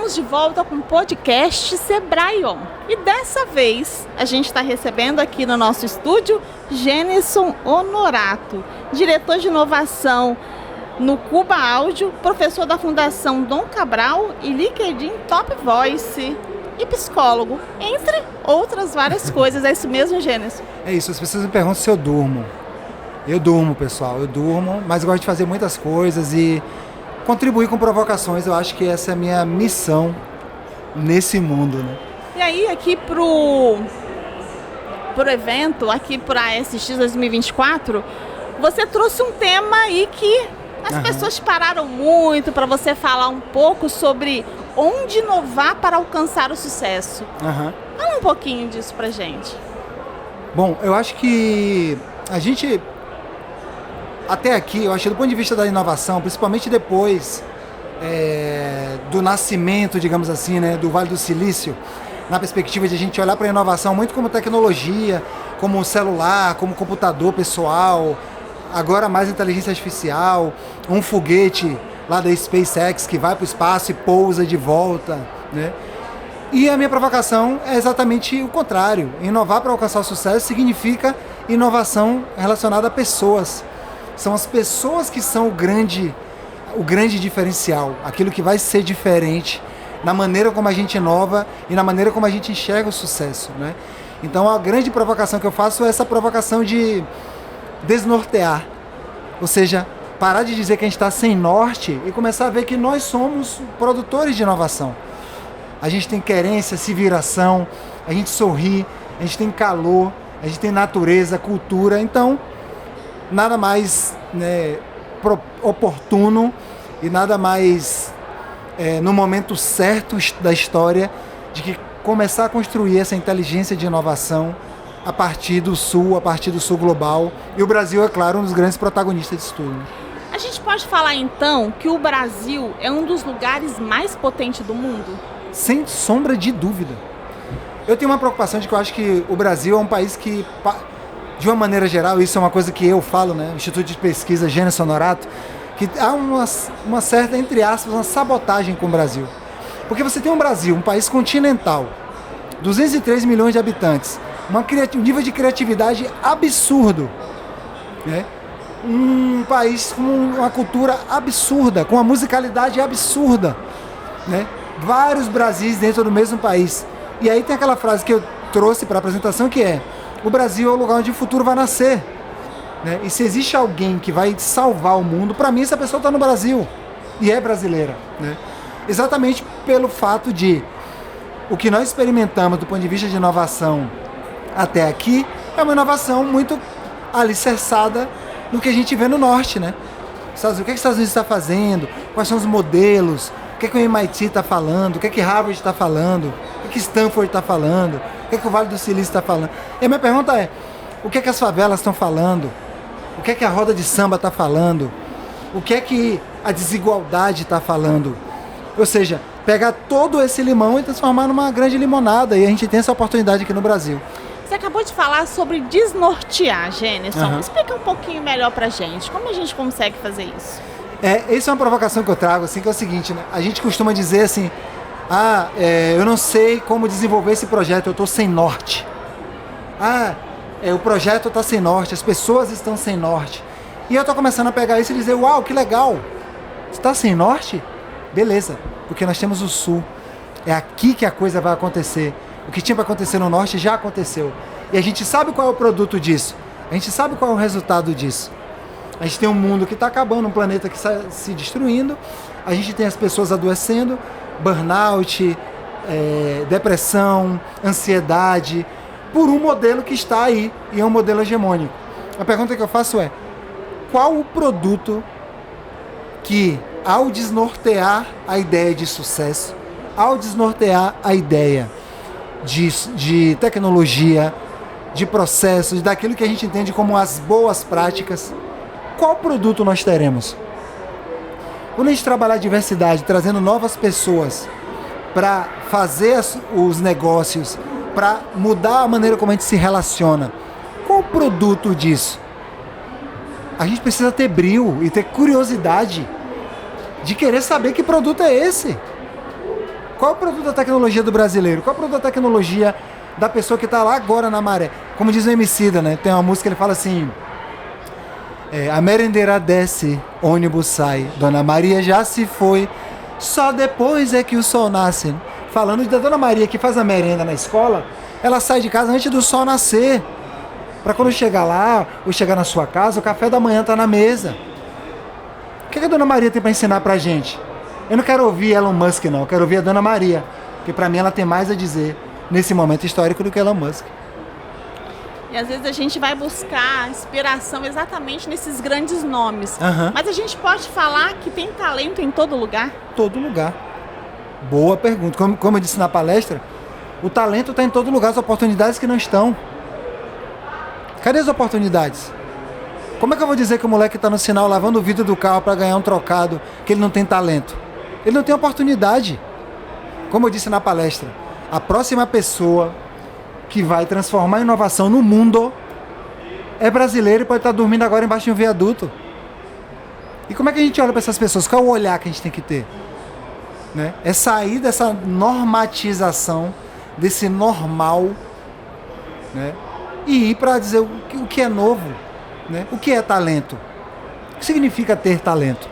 Estamos de volta com o podcast Sebrae On. E dessa vez a gente está recebendo aqui no nosso estúdio Gênison Honorato, diretor de inovação no Cuba Áudio, professor da Fundação Dom Cabral e LinkedIn Top Voice e psicólogo, entre outras várias coisas. É isso mesmo, Gênison? É isso, as pessoas me perguntam se eu durmo. Eu durmo, pessoal, eu durmo, mas eu gosto de fazer muitas coisas e contribuir com provocações. Eu acho que essa é a minha missão nesse mundo, né? E aí, aqui pro evento, aqui para a ASX 2024, você trouxe um tema aí que as pessoas pararam muito para você falar um pouco sobre onde inovar para alcançar o sucesso. Fala um pouquinho disso pra gente. Bom, eu acho que a gente, até aqui, eu acho que do ponto de vista da inovação, principalmente depois do nascimento, digamos assim, né, do Vale do Silício, na perspectiva de a gente olhar para a inovação muito como tecnologia, como celular, como computador pessoal, agora mais inteligência artificial, um foguete lá da SpaceX que vai para o espaço e pousa de volta, né? E a minha provocação é exatamente o contrário. Inovar para alcançar o sucesso significa inovação relacionada a pessoas. São as pessoas que são o grande diferencial, aquilo que vai ser diferente na maneira como a gente inova e na maneira como a gente enxerga o sucesso, né? Então a grande provocação que eu faço é essa provocação de desnortear, ou seja, parar de dizer que a gente está sem norte e começar a ver que nós somos produtores de inovação. A gente tem querência, civilização, a gente sorri, a gente tem calor, a gente tem natureza, cultura. Então, nada mais, né, oportuno e nada mais no momento certo da história de que começar a construir essa inteligência de inovação a partir do Sul global. E o Brasil, é claro, um dos grandes protagonistas disso tudo. A gente pode falar então que o Brasil é um dos lugares mais potentes do mundo? Sem sombra de dúvida. Eu tenho uma preocupação de que eu acho que o Brasil é um país que, de uma maneira geral, isso é uma coisa que eu falo, né? O Instituto de Pesquisa Gênison Honorato, que há uma certa, entre aspas, uma sabotagem com o Brasil. Porque você tem um Brasil, um país continental, 203 milhões de habitantes, um nível de criatividade absurdo, né? Um país com uma cultura absurda, com uma musicalidade absurda, né? Vários Brasis dentro do mesmo país. E aí tem aquela frase que eu trouxe para a apresentação, que é: o Brasil é o lugar onde o futuro vai nascer, né? E se existe alguém que vai salvar o mundo, para mim essa pessoa está no Brasil e é brasileira, né? Exatamente pelo fato de o que nós experimentamos do ponto de vista de inovação até aqui é uma inovação muito alicerçada no que a gente vê no norte, né? O que os Estados Unidos está fazendo, quais são os modelos, o que o MIT está falando, o que Harvard está falando, o que Stanford está falando, o que o Vale do Silício está falando. E a minha pergunta é: o que as favelas estão falando? O que a roda de samba está falando? O que a desigualdade está falando? Ou seja, pegar todo esse limão e transformar numa grande limonada. E a gente tem essa oportunidade aqui no Brasil. Você acabou de falar sobre desnortear, Gênison. Explica um pouquinho melhor pra gente. Como a gente consegue fazer isso? Essa é uma provocação que eu trago, assim, que é o seguinte, né? A gente costuma dizer assim: eu não sei como desenvolver esse projeto, eu estou sem norte. O projeto está sem norte, as pessoas estão sem norte. E eu estou começando a pegar isso e dizer: uau, que legal! Você está sem norte? Beleza, porque nós temos o Sul. É aqui que a coisa vai acontecer. O que tinha para acontecer no norte já aconteceu. E a gente sabe qual é o produto disso. A gente sabe qual é o resultado disso. A gente tem um mundo que está acabando, um planeta que está se destruindo. A gente tem as pessoas adoecendo, burnout, depressão, ansiedade, por um modelo que está aí e é um modelo hegemônico. A pergunta que eu faço é: qual o produto que, ao desnortear a ideia de sucesso, ao desnortear a ideia de tecnologia, de processos, daquilo que a gente entende como as boas práticas, qual produto nós teremos? Quando a gente trabalhar a diversidade, trazendo novas pessoas para fazer os negócios, para mudar a maneira como a gente se relaciona, qual o produto disso? A gente precisa ter brio e ter curiosidade de querer saber que produto é esse. Qual é o produto da tecnologia do brasileiro? Qual é o produto da tecnologia da pessoa que está lá agora na maré? Como diz o Emicida, né? Tem uma música que ele fala assim... a merendeira desce, ônibus sai, Dona Maria já se foi, só depois é que o sol nasce. Falando da Dona Maria que faz a merenda na escola, ela sai de casa antes do sol nascer. Para quando chegar lá, ou chegar na sua casa, o café da manhã está na mesa. O que a Dona Maria tem para ensinar para a gente? Eu não quero ouvir Elon Musk, não. Eu quero ouvir a Dona Maria. Porque para mim ela tem mais a dizer nesse momento histórico do que Elon Musk. E às vezes a gente vai buscar inspiração exatamente nesses grandes nomes. Mas a gente pode falar que tem talento em todo lugar? Todo lugar. Boa pergunta. Como eu disse na palestra, o talento está em todo lugar, as oportunidades que não estão. Cadê as oportunidades? Como é que eu vou dizer que o moleque está no sinal lavando o vidro do carro para ganhar um trocado, que ele não tem talento? Ele não tem oportunidade. Como eu disse na palestra, a próxima pessoa que vai transformar a inovação no mundo é brasileiro e pode estar dormindo agora embaixo de um viaduto. E como é que a gente olha para essas pessoas? Qual é o olhar que a gente tem que ter? Né? É sair dessa normatização, desse normal, né? E ir para dizer o que é novo, né? O que é talento? O que significa ter talento?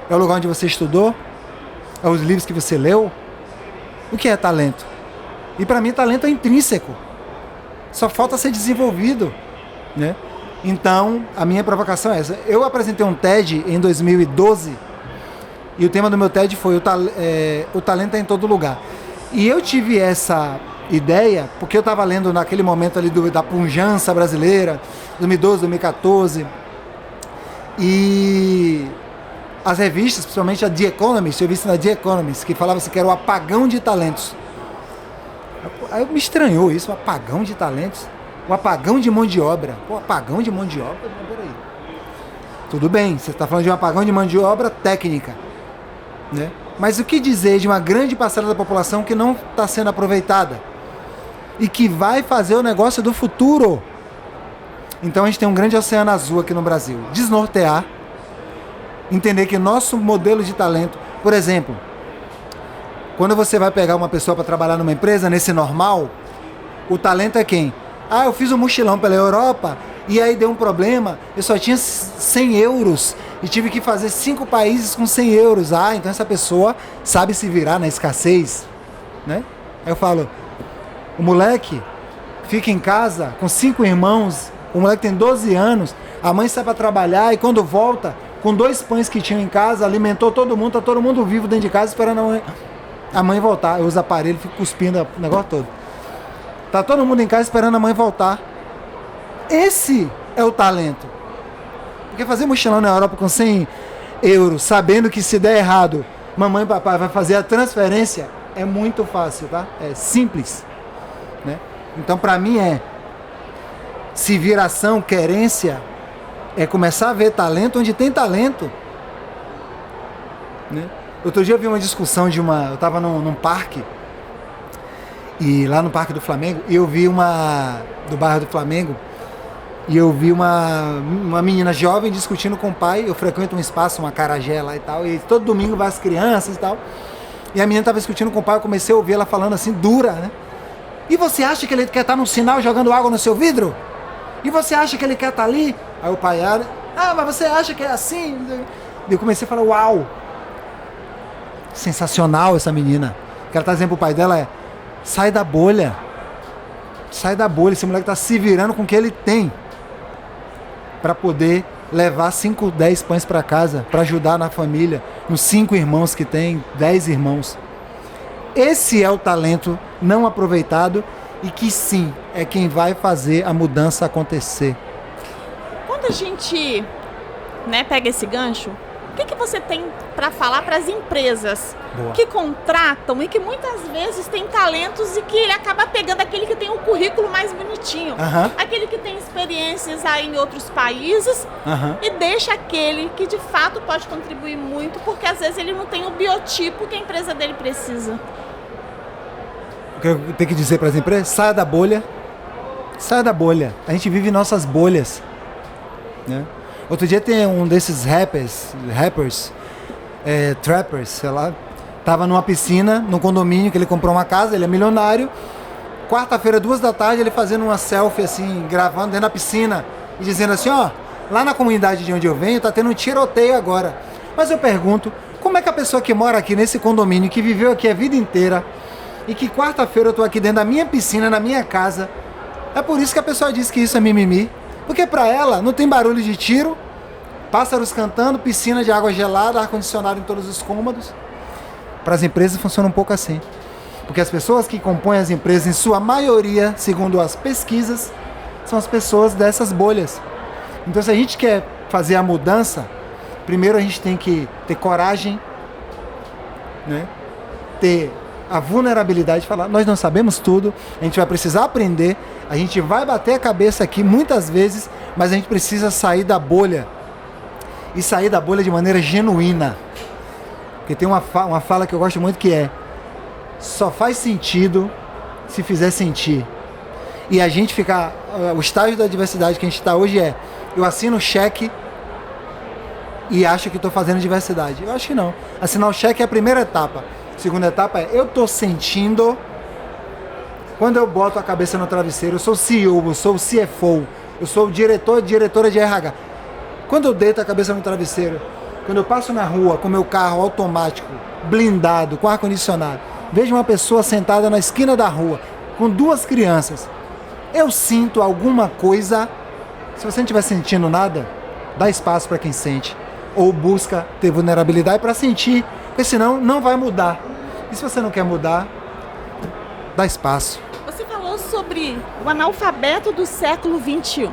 É o lugar onde você estudou? É os livros que você leu? O que é talento? E para mim talento é intrínseco. Só falta ser desenvolvido, né? Então, a minha provocação é essa. Eu apresentei um TED em 2012 e o tema do meu TED foi o talento é em todo lugar. E eu tive essa ideia porque eu estava lendo naquele momento ali da pujança brasileira, 2012, 2014, e as revistas, principalmente a The Economist, eu vi isso na The Economist, que falava assim que era o apagão de talentos. Aí me estranhou isso, o apagão de talentos, o apagão de mão de obra. Pô, apagão de mão de obra? Não, peraí. Tudo bem, você está falando de um apagão de mão de obra técnica, né? Mas o que dizer de uma grande parcela da população que não está sendo aproveitada e que vai fazer o negócio do futuro? Então a gente tem um grande oceano azul aqui no Brasil. Desnortear, entender que nosso modelo de talento, por exemplo, quando você vai pegar uma pessoa para trabalhar numa empresa, nesse normal, o talento é quem? Eu fiz um mochilão pela Europa e aí deu um problema, eu só tinha 100 euros e tive que fazer 5 países com 100 euros. Então essa pessoa sabe se virar na escassez, né? Aí eu falo, o moleque fica em casa com 5 irmãos, o moleque tem 12 anos, a mãe sai para trabalhar e quando volta, com 2 pães que tinham em casa, alimentou todo mundo, tá todo mundo vivo dentro de casa esperando a mãe voltar. Eu uso aparelho, fico cuspindo o negócio todo. Tá todo mundo em casa esperando a mãe voltar. Esse é o talento. Porque fazer mochilão na Europa com 100 euros, sabendo que se der errado, mamãe e papai vai fazer a transferência, é muito fácil, tá? É simples, né? Então, para mim se vir ação, querência, é começar a ver talento onde tem talento, né? Outro dia eu vi uma discussão eu estava num parque, e lá no Parque do Flamengo, e eu vi do bairro do Flamengo, e eu vi uma menina jovem discutindo com o pai. Eu frequento um espaço, uma acarajé lá e tal, e todo domingo vai as crianças e tal, e a menina estava discutindo com o pai, eu comecei a ouvir ela falando assim, dura, né? E você acha que ele quer estar no sinal jogando água no seu vidro? E você acha que ele quer estar ali? Aí o pai, mas você acha que é assim? E eu comecei a falar, uau, sensacional essa menina. O que ela está dizendo pro pai dela sai da bolha, esse moleque está se virando com o que ele tem para poder levar 5, 10 pães para casa, para ajudar na família, nos 5 irmãos que tem, 10 irmãos. Esse é o talento não aproveitado e que sim, é quem vai fazer a mudança acontecer. Quando a gente pega esse gancho, o que você tem para falar para as empresas que contratam e que muitas vezes tem talentos e que ele acaba pegando aquele que tem um currículo mais bonitinho, aquele que tem experiências aí em outros países e deixa aquele que de fato pode contribuir muito, porque às vezes ele não tem o biotipo que a empresa dele precisa? O que eu tenho que dizer para as empresas? Saia da bolha. Saia da bolha. A gente vive nossas bolhas, né? Outro dia tem um desses trappers, sei lá, Tava numa piscina, num condomínio que ele comprou uma casa, ele é milionário. Quarta-feira, 2 da tarde, ele fazendo uma selfie assim, gravando dentro da piscina e dizendo assim, ó, lá na comunidade de onde eu venho tá tendo um tiroteio agora. Mas eu pergunto, como é que a pessoa que mora aqui nesse condomínio, que viveu aqui a vida inteira e que quarta-feira eu tô aqui dentro da minha piscina, na minha casa, é por isso que a pessoa diz que isso é mimimi? Porque pra ela não tem barulho de tiro, pássaros cantando, piscina de água gelada, ar-condicionado em todos os cômodos. Para as empresas funciona um pouco assim. Porque as pessoas que compõem as empresas, em sua maioria, segundo as pesquisas, são as pessoas dessas bolhas. Então, se a gente quer fazer a mudança, primeiro a gente tem que ter coragem, né? Ter a vulnerabilidade de falar, nós não sabemos tudo, a gente vai precisar aprender, a gente vai bater a cabeça aqui muitas vezes, mas a gente precisa sair da bolha. E sair da bolha de maneira genuína. Porque tem uma fala que eu gosto muito que é: só faz sentido se fizer sentir. E a gente ficar... O estágio da diversidade que a gente está hoje é: eu assino o cheque e acho que estou fazendo diversidade. Eu acho que não. Assinar o cheque é a primeira etapa. A segunda etapa é: eu estou sentindo quando eu boto a cabeça no travesseiro. Eu sou CEO, eu sou o CFO, eu sou o diretora de RH. Quando eu deito a cabeça no travesseiro, quando eu passo na rua com meu carro automático, blindado, com ar-condicionado, vejo uma pessoa sentada na esquina da rua, com 2 crianças, eu sinto alguma coisa. Se você não estiver sentindo nada, dá espaço para quem sente. Ou busca ter vulnerabilidade para sentir, porque senão não vai mudar. E se você não quer mudar, dá espaço. Você falou sobre o analfabeto do século XXI.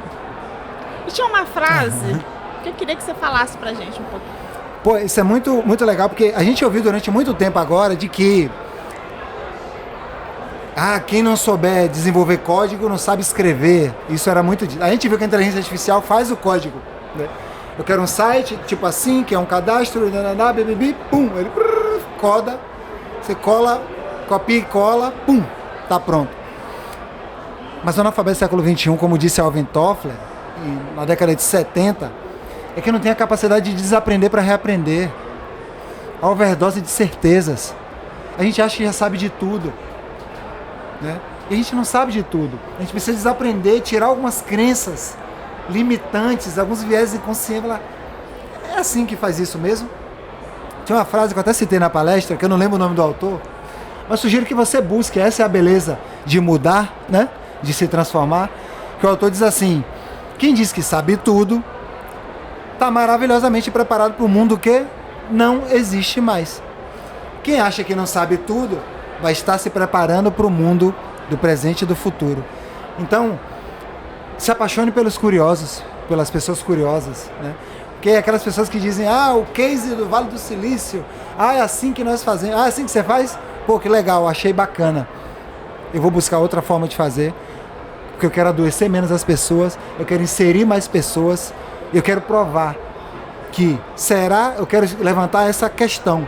E tinha uma frase que eu queria que você falasse pra gente um pouquinho. Pô, isso é muito, muito legal, porque a gente ouviu durante muito tempo agora de que quem não souber desenvolver código não sabe escrever. Isso era muito... A gente viu que a inteligência artificial faz o código, né? Eu quero um site, tipo assim, que é um cadastro, pum, ele coda, você cola, copia e cola, pum, tá pronto. Mas o analfabeto do século XXI, como disse Alvin Toffler, na década de 70, é que não tem a capacidade de desaprender para reaprender. A overdose de certezas. A gente acha que já sabe de tudo, né? E a gente não sabe de tudo. A gente precisa desaprender, tirar algumas crenças limitantes, alguns viés inconscientes. É assim que faz isso mesmo? Tinha uma frase que eu até citei na palestra, que eu não lembro o nome do autor, mas sugiro que você busque. Essa é a beleza de mudar, né? De se transformar. Que o autor diz assim: quem diz que sabe tudo está maravilhosamente preparado para o mundo que não existe mais. Quem acha que não sabe tudo vai estar se preparando para o mundo do presente e do futuro. Então, se apaixone pelos curiosos, pelas pessoas curiosas, né? Porque aquelas pessoas que dizem: o case do Vale do Silício, é assim que nós fazemos, é assim que você faz? Pô, que legal, achei bacana. Eu vou buscar outra forma de fazer, porque eu quero adoecer menos as pessoas, eu quero inserir mais pessoas, eu quero provar que eu quero levantar essa questão: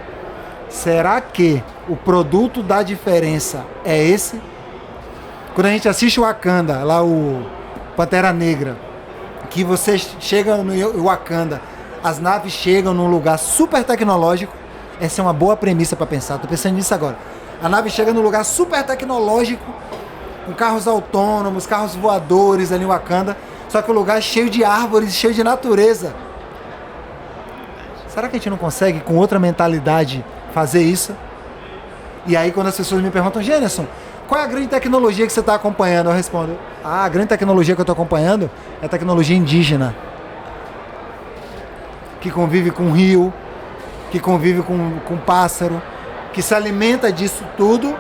será que o produto da diferença é esse? Quando a gente assiste o Wakanda, lá o Pantera Negra, que você chega no Wakanda, as naves chegam num lugar super tecnológico. Essa é uma boa premissa para pensar, tô pensando nisso agora. A nave chega num lugar super tecnológico, com carros autônomos, carros voadores ali em Wakanda, só que o lugar é cheio de árvores, cheio de natureza. Será que a gente não consegue, com outra mentalidade, fazer isso? E aí, quando as pessoas me perguntam: Gêneson, qual é a grande tecnologia que você está acompanhando? Eu respondo: a grande tecnologia que eu estou acompanhando é a tecnologia indígena, que convive com rio, que convive com pássaro, que se alimenta disso tudo,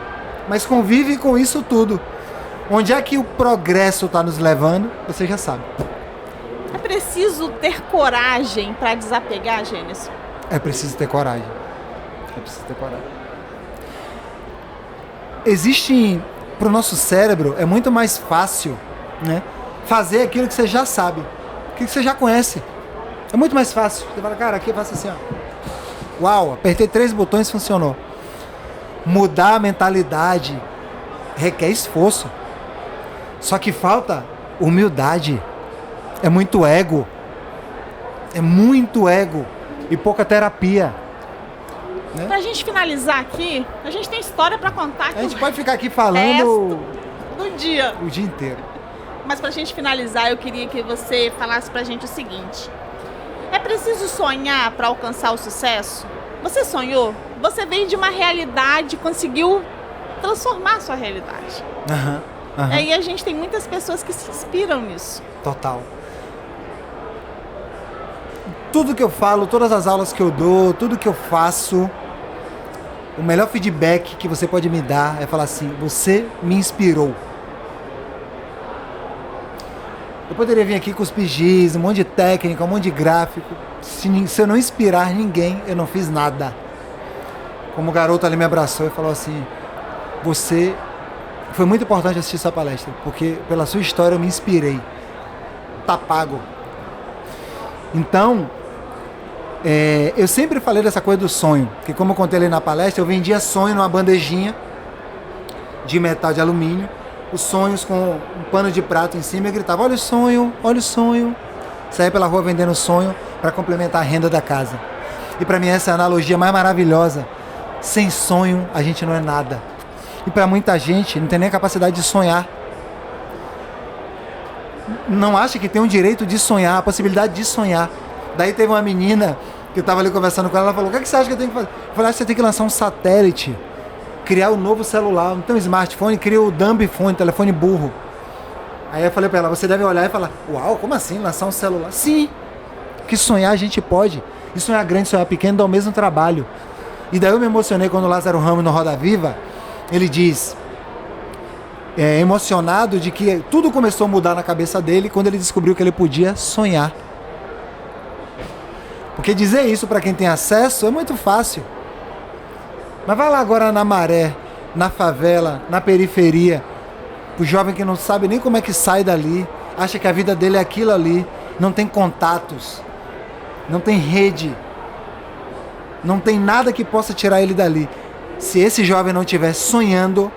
mas convive com isso tudo. Onde é que o progresso está nos levando? Você já sabe. É preciso ter coragem para desapegar, Gêneson? É preciso ter coragem. É preciso ter coragem. Existe, para o nosso cérebro, é muito mais fácil, né, fazer aquilo que você já sabe, aquilo que você já conhece. É muito mais fácil. Você fala: cara, aqui eu faço assim, ó. Uau, apertei 3 botões e funcionou. Mudar a mentalidade requer esforço. Só que falta humildade. É muito ego. É muito ego e pouca terapia. né? Pra gente finalizar aqui, a gente tem história pra contar aqui. A gente pode ficar aqui falando do dia. o dia inteiro. Mas pra gente finalizar, eu queria que você falasse pra gente o seguinte. É preciso sonhar pra alcançar o sucesso? Você sonhou? Você veio de uma realidade, conseguiu transformar a sua realidade. E aí a gente tem muitas pessoas que se inspiram nisso. Total. Tudo que eu falo, todas as aulas que eu dou, tudo que eu faço, o melhor feedback que você pode me dar é falar assim, você me inspirou. Eu poderia vir aqui com os giz, um monte de técnica, um monte de gráfico. Se eu não inspirar ninguém, eu não fiz nada. Como o garoto ali me abraçou e falou assim, você... Foi muito importante assistir sua palestra, porque pela sua história eu me inspirei. Tá pago. Então, eu sempre falei dessa coisa do sonho, que como eu contei ali na palestra, eu vendia sonho numa bandejinha de metal de alumínio, os sonhos com um pano de prato em cima e gritava, olha o sonho, olha o sonho. Saía pela rua vendendo sonho para complementar a renda da casa. E para mim essa é a analogia mais maravilhosa. Sem sonho a gente não é nada. E para muita gente não tem nem a capacidade de sonhar. Não acha que tem o direito de sonhar, a possibilidade de sonhar. Daí teve uma menina que eu estava ali conversando com ela, ela falou, o que você acha que eu tenho que fazer? Eu falei, você tem que lançar um satélite, criar um novo celular, não tem um smartphone, cria o dumbphone, telefone burro. Aí eu falei para ela, você deve olhar e falar, uau, como assim, lançar um celular? Sim, que sonhar a gente pode. E sonhar grande, sonhar pequeno dá o mesmo trabalho. E daí eu me emocionei quando o Lázaro Ramos no Roda Viva, ele diz, emocionado de que tudo começou a mudar na cabeça dele quando ele descobriu que ele podia sonhar. Porque dizer isso para quem tem acesso é muito fácil. Mas vai lá agora na Maré, na favela, na periferia, o jovem que não sabe nem como é que sai dali, acha que a vida dele é aquilo ali, não tem contatos, não tem rede, não tem nada que possa tirar ele dali. Se esse jovem não estiver sonhando,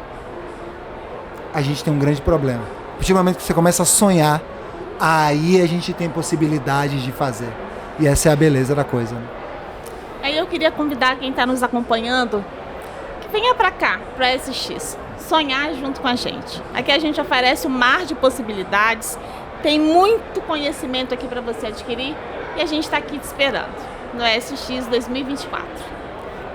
a gente tem um grande problema. A partir do momento que você começa a sonhar, aí a gente tem possibilidade de fazer. E essa é a beleza da coisa. Né? Aí eu queria convidar quem está nos acompanhando que venha para cá, para SX, sonhar junto com a gente. Aqui a gente oferece um mar de possibilidades, tem muito conhecimento aqui para você adquirir e a gente está aqui te esperando no SX 2024.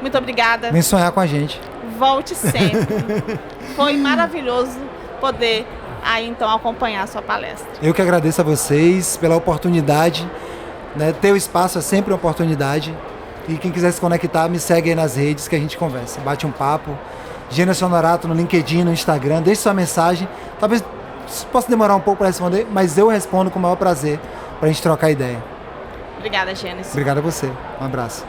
Muito obrigada. Vem sonhar com a gente. Volte sempre. Foi maravilhoso poder aí então acompanhar a sua palestra. Eu que agradeço a vocês pela oportunidade, né? Ter o espaço é sempre uma oportunidade. E quem quiser se conectar, me segue aí nas redes que a gente conversa. Bate um papo. Gênesis Honorato no LinkedIn, no Instagram. Deixe sua mensagem. Talvez possa demorar um pouco para responder, mas eu respondo com o maior prazer para a gente trocar ideia. Obrigada, Gênesis. Obrigado a você. Um abraço.